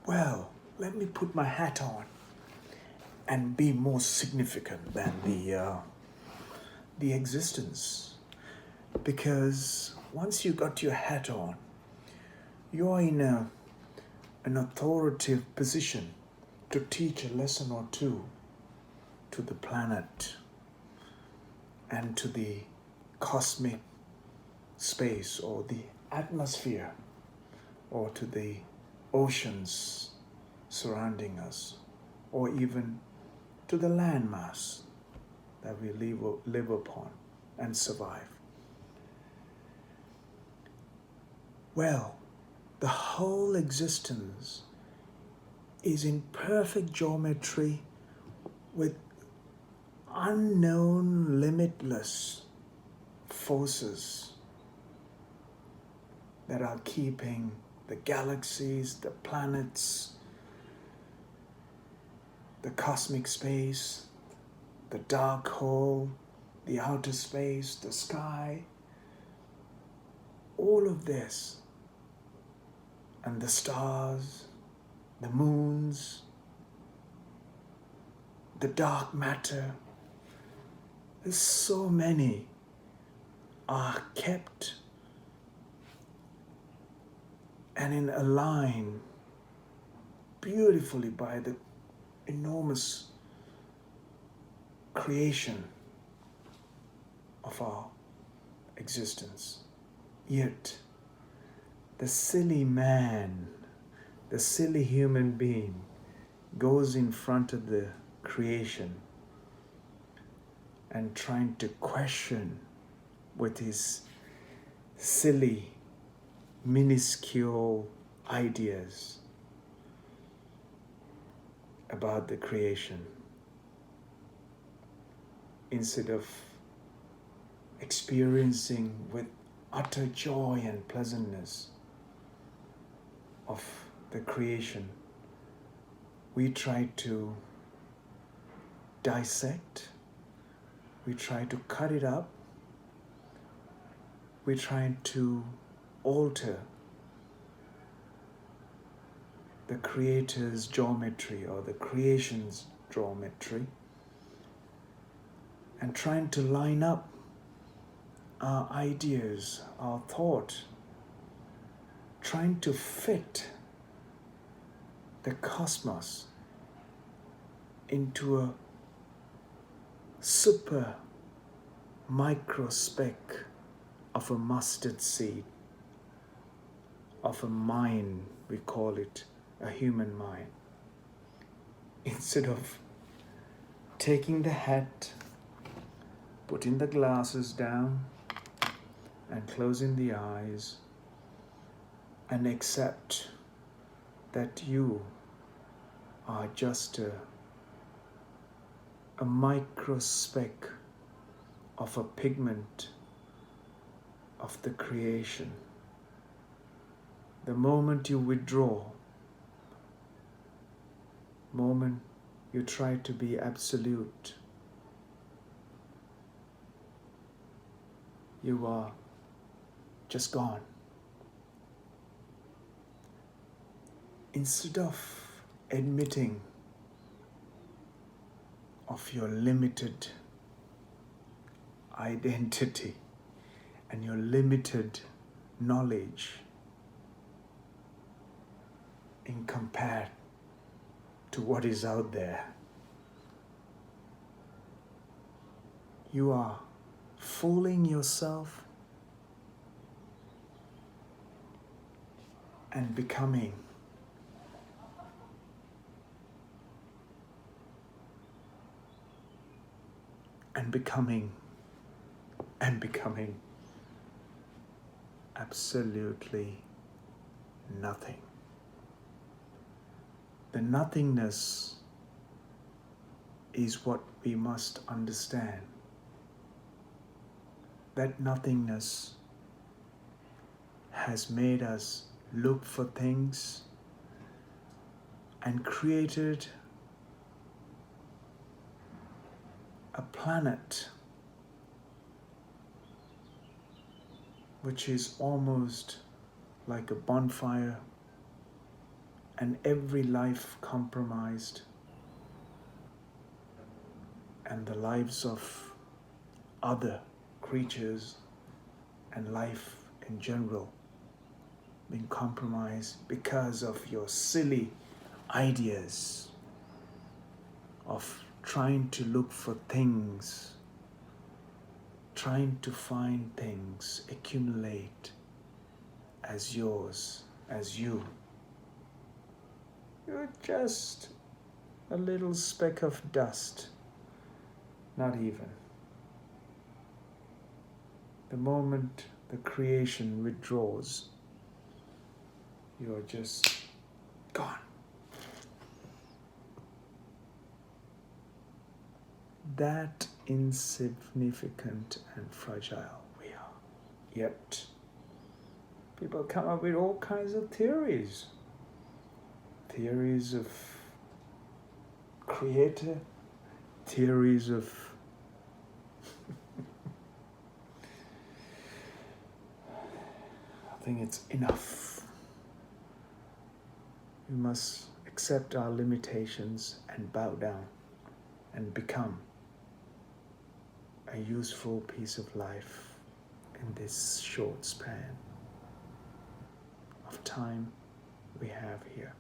well, let me put my hat on and be more significant than the existence. Because once you got your hat on, you are in an authoritative position to teach a lesson or two to the planet and to the cosmic space or the atmosphere or to the oceans surrounding us or even to the landmass that we live upon and survive. Well, the whole existence is in perfect geometry with unknown, limitless forces that are keeping the galaxies, the planets, the cosmic space, the dark hole, the outer space, the sky, all of this, and the stars, the moons, the dark matter. There's so many are kept and in a line beautifully by the enormous creation of our existence. Yet, the silly man, the silly human being, goes in front of the creation and trying to question with his silly, minuscule ideas about the creation instead of experiencing with utter joy and pleasantness of the creation. We try to dissect, we try to cut it up, we try to alter the creator's geometry or the creation's geometry and trying to line up our ideas, our thought, trying to fit the cosmos into a super micro speck of a mustard seed, of a mind, we call it a human mind. Instead of taking the hat, putting the glasses down, and closing the eyes, and accept that you are just a micro speck of a pigment of the creation. The moment you withdraw, moment you try to be absolute, you are just gone. Instead of admitting of your limited identity and your limited knowledge in compared to what is out there, you are fooling yourself and becoming absolutely nothing. The nothingness is what we must understand. That nothingness has made us look for things and created a planet which is almost like a bonfire and every life compromised, and the lives of other creatures and life in general being compromised because of your silly ideas of trying to look for things, trying to find things, accumulate as yours, as you. You're just a little speck of dust, not even. The moment the creation withdraws, you're just gone. That insignificant and fragile we are. Yet, people come up with all kinds of theories. Theories of creator, theories of I think it's enough. We must accept our limitations and bow down and become a useful piece of life in this short span of time we have here.